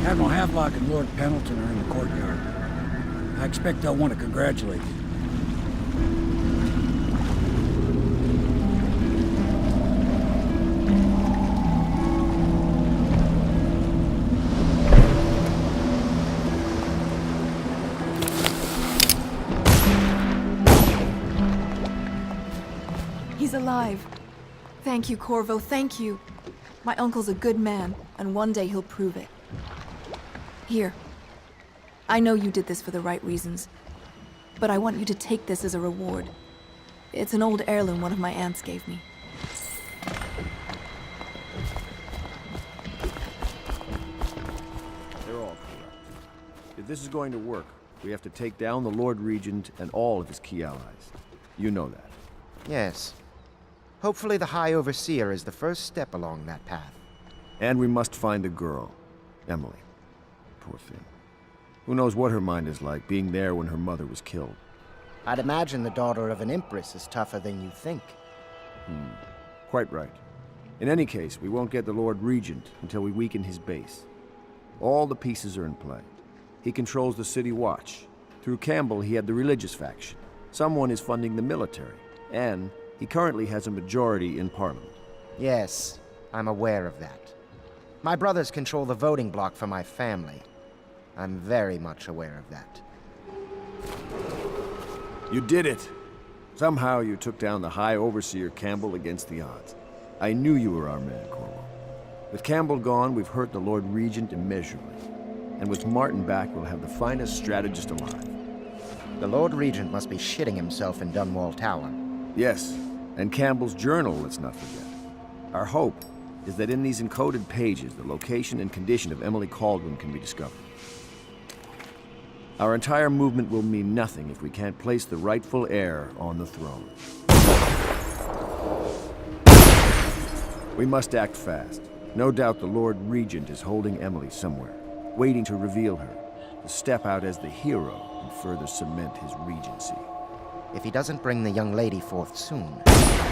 Admiral Havelock and Lord Pendleton are in the courtyard. I expect they'll want to congratulate you. He's alive. Thank you, Corvo, thank you. My uncle's a good man, and one day he'll prove it. Here. I know you did this for the right reasons, but I want you to take this as a reward. It's an old heirloom one of my aunts gave me. They're all correct. If this is going to work, we have to take down the Lord Regent and all of his key allies. You know that. Yes. Hopefully the High Overseer is the first step along that path. And we must find the girl, Emily. Poor thing. Who knows what her mind is like, being there when her mother was killed. I'd imagine the daughter of an empress is tougher than you think. Quite right. In any case, we won't get the Lord Regent until we weaken his base. All the pieces are in play. He controls the City Watch. Through Campbell, he had the religious faction. Someone is funding the military. And he currently has a majority in Parliament. Yes, I'm aware of that. My brothers control the voting bloc for my family. I'm very much aware of that. You did it! Somehow you took down the High Overseer Campbell against the odds. I knew you were our man, Corvo. With Campbell gone, we've hurt the Lord Regent immeasurably. And with Martin back, we'll have the finest strategist alive. The Lord Regent must be shitting himself in Dunwall Tower. Yes, and Campbell's journal, let's not forget. Our hope is that in these encoded pages, the location and condition of Emily Kaldwin can be discovered. Our entire movement will mean nothing if we can't place the rightful heir on the throne. We must act fast. No doubt the Lord Regent is holding Emily somewhere. waiting to reveal her, to step out as the hero and further cement his regency. If he doesn't bring the young lady forth soon,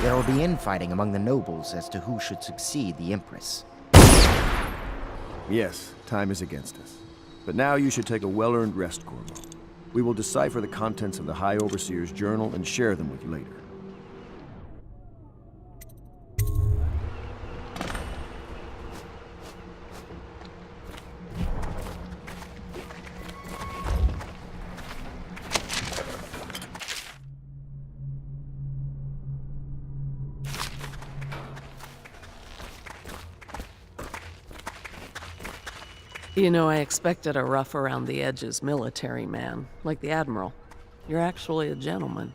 there will be infighting among the nobles as to who should succeed the Empress. Yes, time is against us. But now you should take a well-earned rest, Corvo. We will decipher the contents of the High Overseer's journal and share them with you later. You know, I expected a rough around the edges military man, like the Admiral. You're actually a gentleman.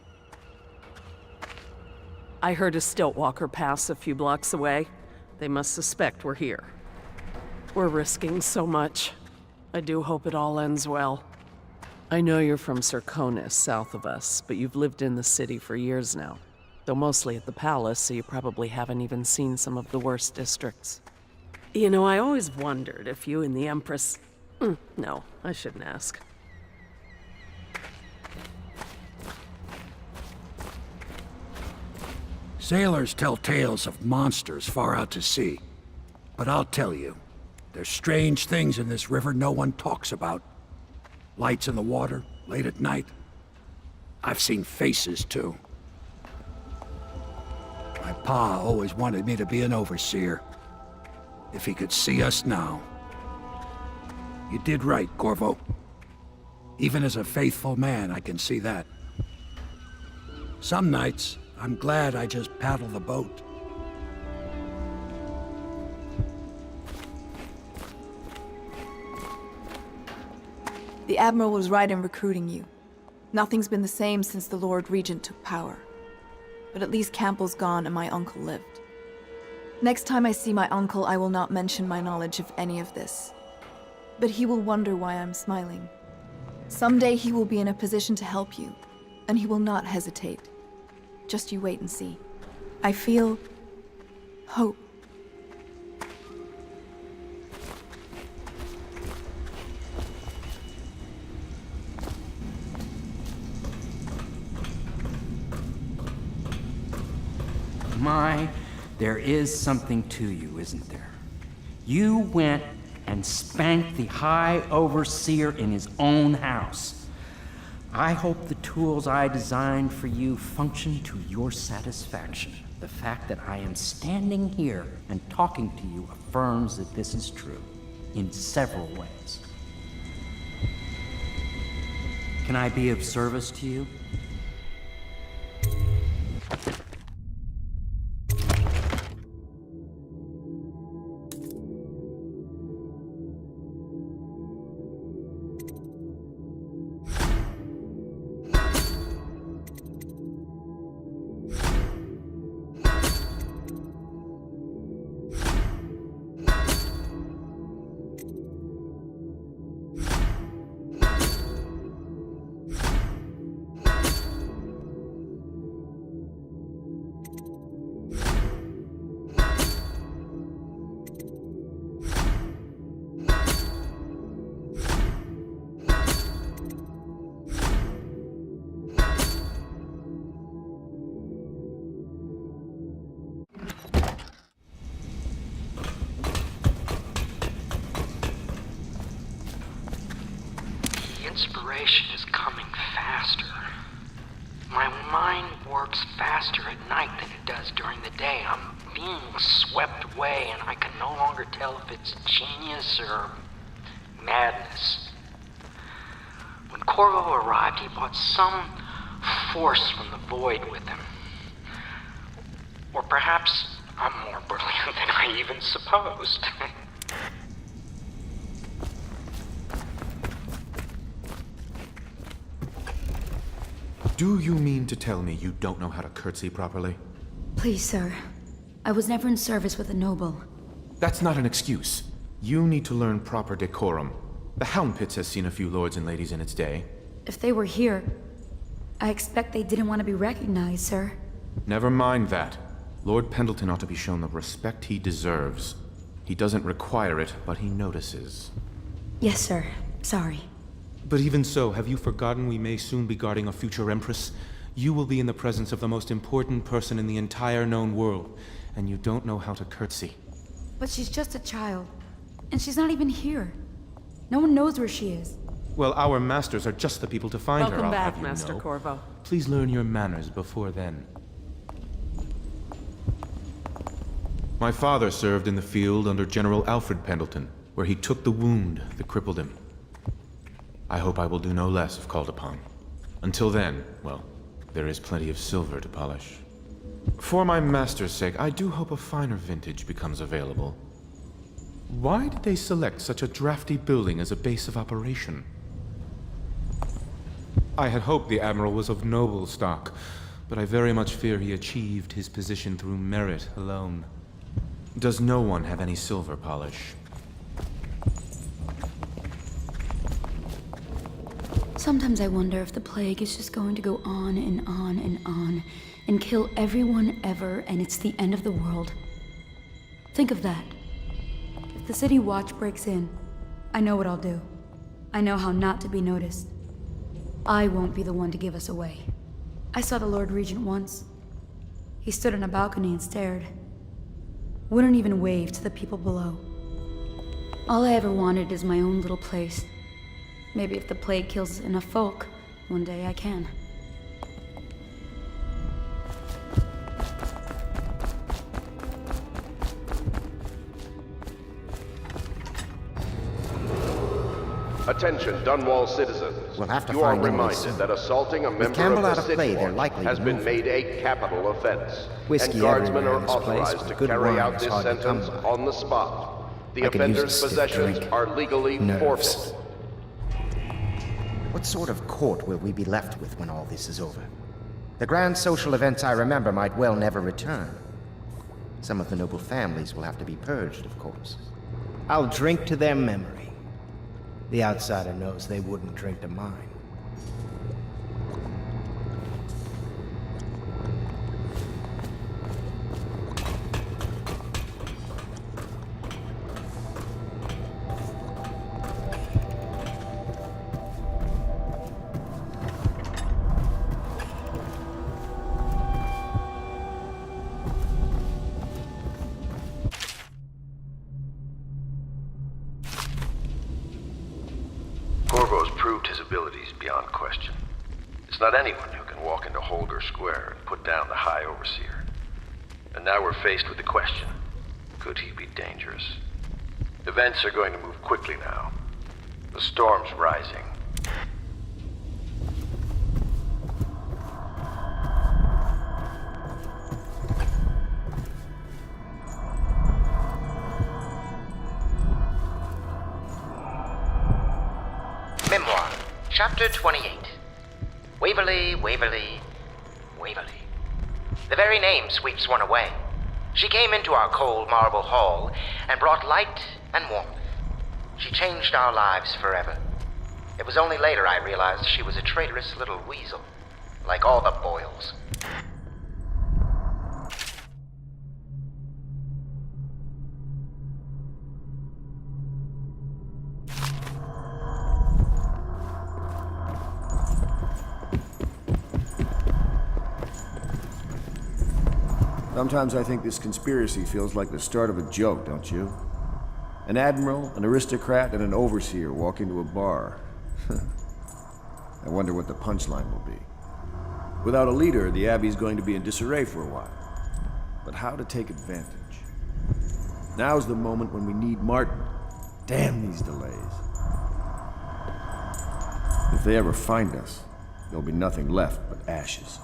I heard a stilt walker pass a few blocks away. They must suspect we're here. We're risking so much. I do hope it all ends well. I know you're from Serconis, south of us, but you've lived in the city for years now. Though mostly at the palace, so you probably haven't even seen some of the worst districts. You know, I always wondered if you and the Empress... No, I shouldn't ask. Sailors tell tales of monsters far out to sea. But I'll tell you, there's strange things in this river no one talks about. Lights in the water, late at night. I've seen faces, too. My pa always wanted me to be an overseer. If he could see us now. You did right, Corvo. Even as a faithful man, I can see that. Some nights, I'm glad I just paddle the boat. The Admiral was right in recruiting you. Nothing's been the same since the Lord Regent took power. But at least Campbell's gone and my uncle lived. Next time I see my uncle, I will not mention my knowledge of any of this. But he will wonder why I'm smiling. Someday he will be in a position to help you, and he will not hesitate. Just you wait and see. I feel... hope. There is something to you, isn't there? You went and spanked the High Overseer in his own house. I hope the tools I designed for you function to your satisfaction. The fact that I am standing here and talking to you affirms that this is true, in several ways. Can I be of service to you? Inspiration is coming faster. My mind works faster at night than it does during the day. I'm being swept away, and I can no longer tell if it's genius or madness. When Corvo arrived, he brought some force from the void with him. Or perhaps I'm more brilliant than I even supposed. Do you mean to tell me you don't know how to curtsy properly? Please, sir. I was never in service with a noble. That's not an excuse. You need to learn proper decorum. The Hound Pits has seen a few lords and ladies in its day. If they were here, I expect they didn't want to be recognized, sir. Never mind that. Lord Pendleton ought to be shown the respect he deserves. He doesn't require it, but he notices. Yes, sir. Sorry. But even so, have you forgotten we may soon be guarding a future Empress? You will be in the presence of the most important person in the entire known world, and you don't know how to curtsy. But she's just a child. And she's not even here. No one knows where she is. Well, our masters are just the people to find her, Welcome I'll back, have you Master know. Corvo. Please learn your manners before then. My father served in the field under General Alfred Pendleton, where he took the wound that crippled him. I hope I will do no less if called upon. Until then, well, there is plenty of silver to polish. For my master's sake, I do hope a finer vintage becomes available. Why did they select such a drafty building as a base of operation? I had hoped the Admiral was of noble stock, but I very much fear he achieved his position through merit alone. Does no one have any silver polish? Sometimes I wonder if the plague is just going to go on and on and on, and kill everyone ever, and it's the end of the world. Think of that. If the City Watch breaks in, I know what I'll do. I know how not to be noticed. I won't be the one to give us away. I saw the Lord Regent once. He stood on a balcony and stared. Wouldn't even wave to the people below. All I ever wanted is my own little place. Maybe if the plague kills enough folk, one day I can. Attention, Dunwall citizens. We'll have to you are find Emily reminded soon. that assaulting a With member Campbell of out the of City play, they're Watch likely has to been move. made a capital offense, Whiskey and guardsmen everywhere are in this place, authorized but to good carry wine out is this hard to come sentence by. on the spot. The I could use a offender's stiff possessions drink. are legally Nerves. forfeit. What sort of court will we be left with when all this is over? The grand social events I remember might well never return. Some of the noble families will have to be purged, of course. I'll drink to their memory. The outsider knows they wouldn't drink to mine. Corvo's proved his abilities beyond question. It's not anyone who can walk into Holger Square and put down the High Overseer. And now we're faced with the question, could he be dangerous? Events are going to move quickly now. The storm's rising. Memoir, Chapter 28. Waverly, Waverly, Waverly. The very name sweeps one away. She came into our cold marble hall and brought light and warmth. She changed our lives forever. It was only later I realized she was a traitorous little weasel, like all the Boyles. Sometimes I think this conspiracy feels like the start of a joke, don't you? An admiral, an aristocrat, and an overseer walk into a bar. I wonder what the punchline will be. Without a leader, the Abbey's going to be in disarray for a while. But how to take advantage? Now's the moment when we need Martin. Damn these delays. If they ever find us, there'll be nothing left but ashes.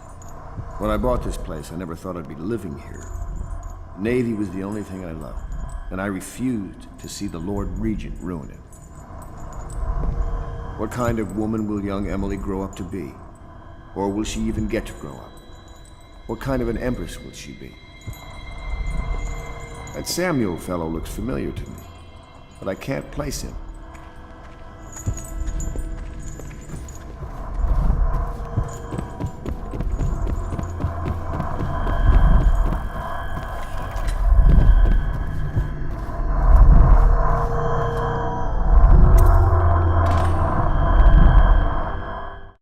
When I bought this place, I never thought I'd be living here. The Navy was the only thing I loved, and I refused to see the Lord Regent ruin it. What kind of woman will young Emily grow up to be? Or will she even get to grow up? What kind of an empress will she be? That Samuel fellow looks familiar to me, but I can't place him.